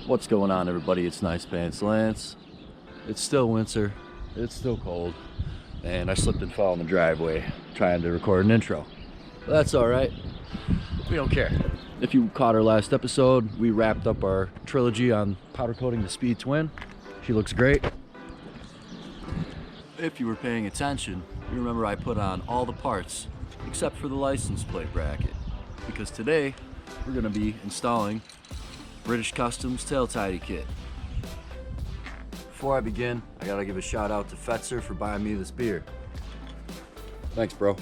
What's going on, everybody? It's Nice Pants Lance. It's still winter, it's still cold, and I slipped and fell in the driveway trying to record an intro. But that's alright, we don't care. If you caught our last episode, we wrapped up our trilogy on powder coating the Speed Twin. She looks great. If you were paying attention, you remember I put on all the parts except for the license plate bracket, because today we're going to be installing British Customs tail tidy kit. Before I begin, I gotta give a shout out to Fetzer for buying me this beer. Thanks, bro.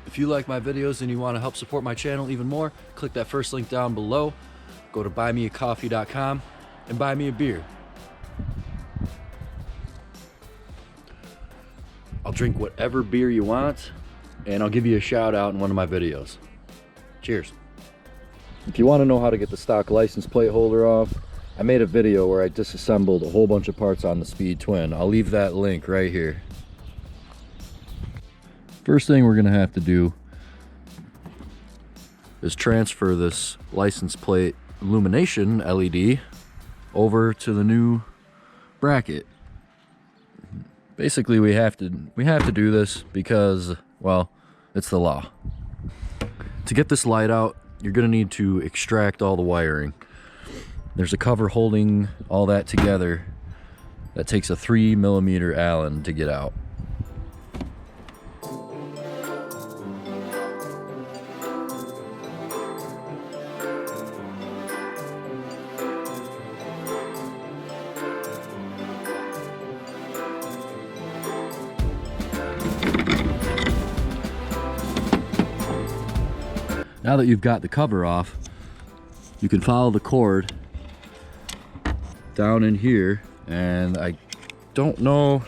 If you like my videos and you want to help support my channel even more, click that first link down below. Go to buymeacoffee.com and buy me a beer. I'll drink whatever beer you want, and I'll give you a shout out in one of my videos. Cheers. If you want to know how to get the stock license plate holder off, I made a video where I disassembled a whole bunch of parts on the Speed Twin. I'll leave that link right here. First thing we're going to have to do is transfer this license plate illumination LED over to the new bracket. Basically, we have to do this because, well, it's the law. To get this light out, you're going to need to extract all the wiring. There's a cover holding all that together that takes a 3mm Allen to get out. Now that you've got the cover off, you can follow the cord down in here, and I don't know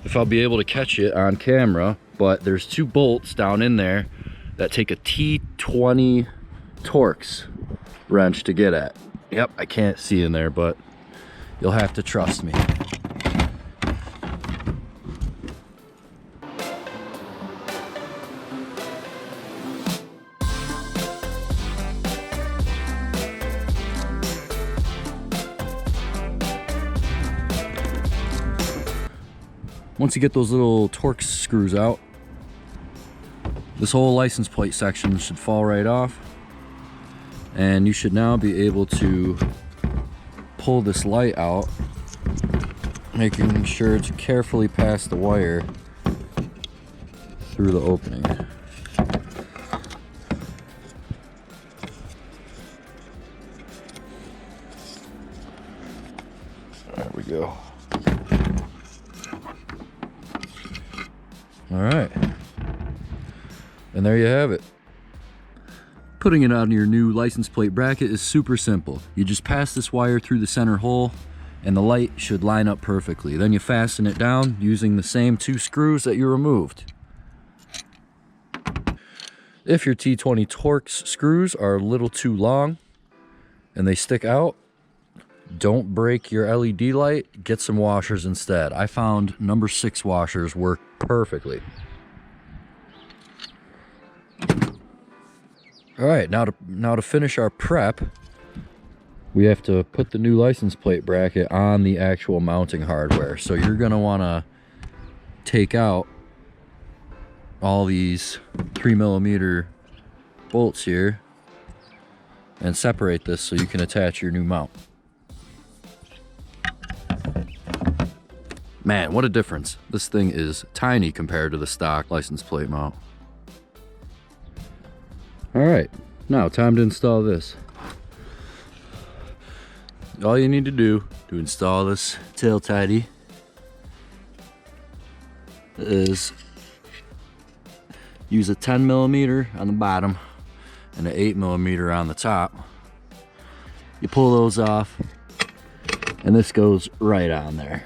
if I'll be able to catch it on camera, but there's two bolts down in there that take a T20 Torx wrench to get at. Yep, I can't see in there, but you'll have to trust me. Once you get those little Torx screws out, this whole license plate section should fall right off, and you should now be able to pull this light out, making sure to carefully pass the wire through the opening. There we go. All right, and there you have it. Putting it on your new license plate bracket is super simple. You just pass this wire through the center hole and the light should line up perfectly. Then you fasten it down using the same two screws that you removed. If your T20 Torx screws are a little too long and they stick out, don't break your LED light, get some washers instead. I found number 6 washers work perfectly. All right, now to finish our prep, we have to put the new license plate bracket on the actual mounting hardware. So you're gonna wanna take out all these 3mm bolts here and separate this so you can attach your new mount. Man, what a difference. This thing is tiny compared to the stock license plate mount. All right, now time to install this. All you need to do to install this tail tidy is use a 10mm on the bottom and an 8mm on the top. You pull those off and this goes right on there.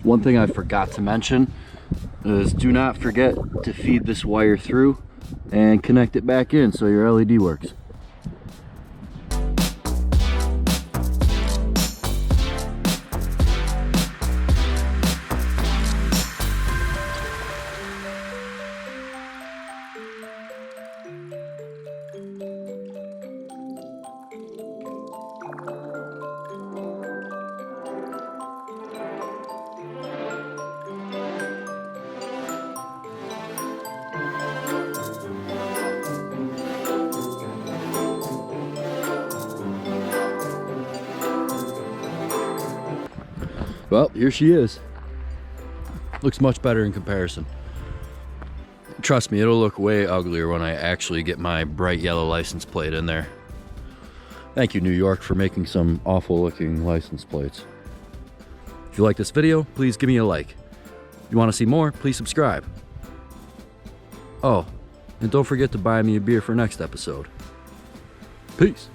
One thing I forgot to mention is do not forget to feed this wire through and connect it back in so your LED works. Well, here she is. Looks much better in comparison. Trust me, it'll look way uglier when I actually get my bright yellow license plate in there. Thank you, New York, for making some awful looking license plates. If you like this video, please give me a like. If you want to see more, please subscribe. Oh, and don't forget to buy me a beer for next episode. Peace.